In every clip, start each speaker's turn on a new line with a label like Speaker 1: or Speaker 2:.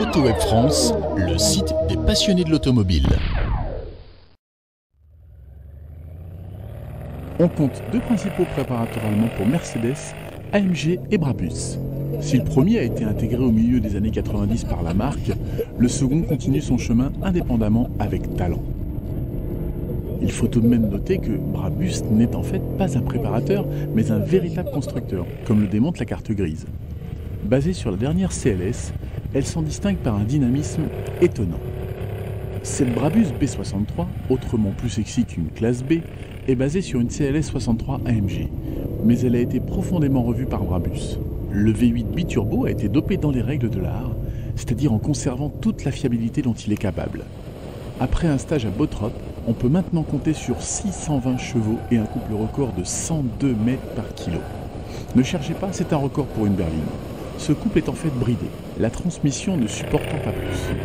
Speaker 1: Autoweb France, le site des passionnés de l'automobile.
Speaker 2: On compte deux principaux préparateurs allemands pour Mercedes, AMG et Brabus. Si le premier a été intégré au milieu des années 90 par la marque, le second continue son chemin indépendamment avec talent. Il faut tout de même noter que Brabus n'est en fait pas un préparateur, mais un véritable constructeur, comme le démontre la carte grise. Basée sur la dernière CLS, elle s'en distingue par un dynamisme étonnant. Cette Brabus B63, autrement plus sexy qu'une classe B, est basée sur une CLS 63 AMG, mais elle a été profondément revue par Brabus. Le V8 biturbo a été dopé dans les règles de l'art, c'est-à-dire en conservant toute la fiabilité dont il est capable. Après un stage à Bottrop, on peut maintenant compter sur 620 chevaux et un couple record de 102 mètres par kilo. Ne cherchez pas, c'est un record pour une berline. Ce couple est en fait bridé, la transmission ne supportant pas plus.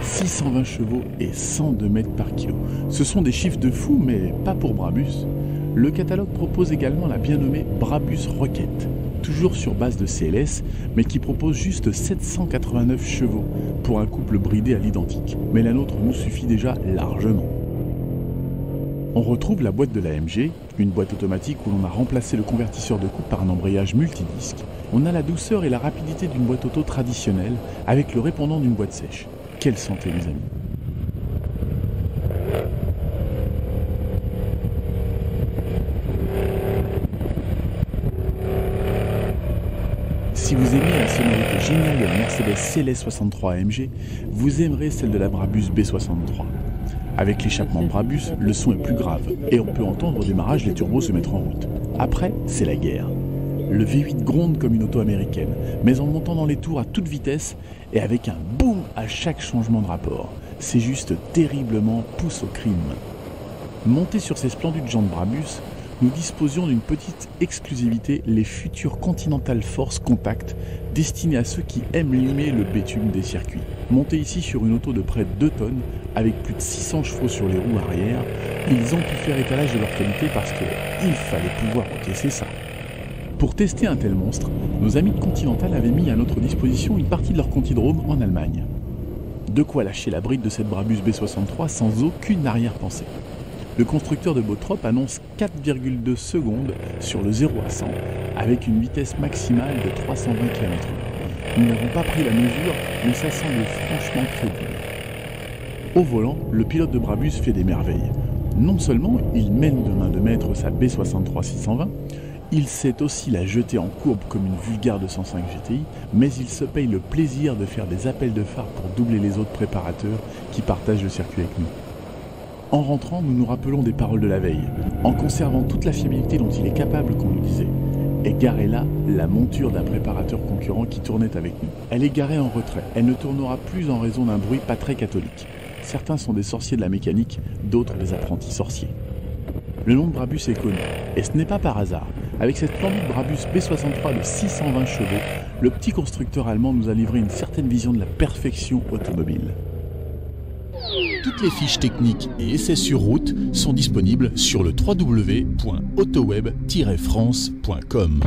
Speaker 2: 620 chevaux et 102 mètres par kilo. Ce sont des chiffres de fou, mais pas pour Brabus. Le catalogue propose également la bien nommée Brabus Rocket, toujours sur base de CLS, mais qui propose juste 789 chevaux pour un couple bridé à l'identique. Mais la nôtre nous suffit déjà largement. On retrouve la boîte de la AMG, une boîte automatique où l'on a remplacé le convertisseur de coupe par un embrayage multidisque. On a la douceur et la rapidité d'une boîte auto traditionnelle avec le répondant d'une boîte sèche. Quelle santé les amis! Si vous aimez la sonorité géniale de la Mercedes CLS 63 AMG, vous aimerez celle de la Brabus B63. Avec l'échappement Brabus, le son est plus grave et on peut entendre au démarrage les turbos se mettre en route. Après, c'est la guerre. Le V8 gronde comme une auto américaine, mais en montant dans les tours à toute vitesse et avec un boom à chaque changement de rapport. C'est juste terriblement pousse au crime. Monté sur ces splendides jantes Brabus, nous disposions d'une petite exclusivité, les futures Continental Force Compact, destinées à ceux qui aiment limer le bitume des circuits. Montés ici sur une auto de près de 2 tonnes, avec plus de 600 chevaux sur les roues arrière, ils ont pu faire étalage de leur qualité parce qu'il fallait pouvoir encaisser ça. Pour tester un tel monstre, nos amis de Continental avaient mis à notre disposition une partie de leur Contidrome en Allemagne. De quoi lâcher la bride de cette Brabus B63 sans aucune arrière-pensée. Le constructeur de Bottrop annonce 4,2 secondes sur le 0 à 100 avec une vitesse maximale de 320 km/h. Nous n'avons pas pris la mesure, mais ça semble franchement crédible. Au volant, le pilote de Brabus fait des merveilles. Non seulement il mène de main de maître sa B63 620, il sait aussi la jeter en courbe comme une vulgaire 205 GTI, mais il se paye le plaisir de faire des appels de phare pour doubler les autres préparateurs qui partagent le circuit avec nous. En rentrant, nous nous rappelons des paroles de la veille, en conservant toute la fiabilité dont il est capable qu'on nous disait. Est garée là la monture d'un préparateur concurrent qui tournait avec nous. Elle est garée en retrait, elle ne tournera plus en raison d'un bruit pas très catholique. Certains sont des sorciers de la mécanique, d'autres des apprentis sorciers. Le nom de Brabus est connu, et ce n'est pas par hasard. Avec cette splendide Brabus B63 de 620 chevaux, le petit constructeur allemand nous a livré une certaine vision de la perfection automobile.
Speaker 1: Toutes les fiches techniques et essais sur route sont disponibles sur le www.autoweb-france.com.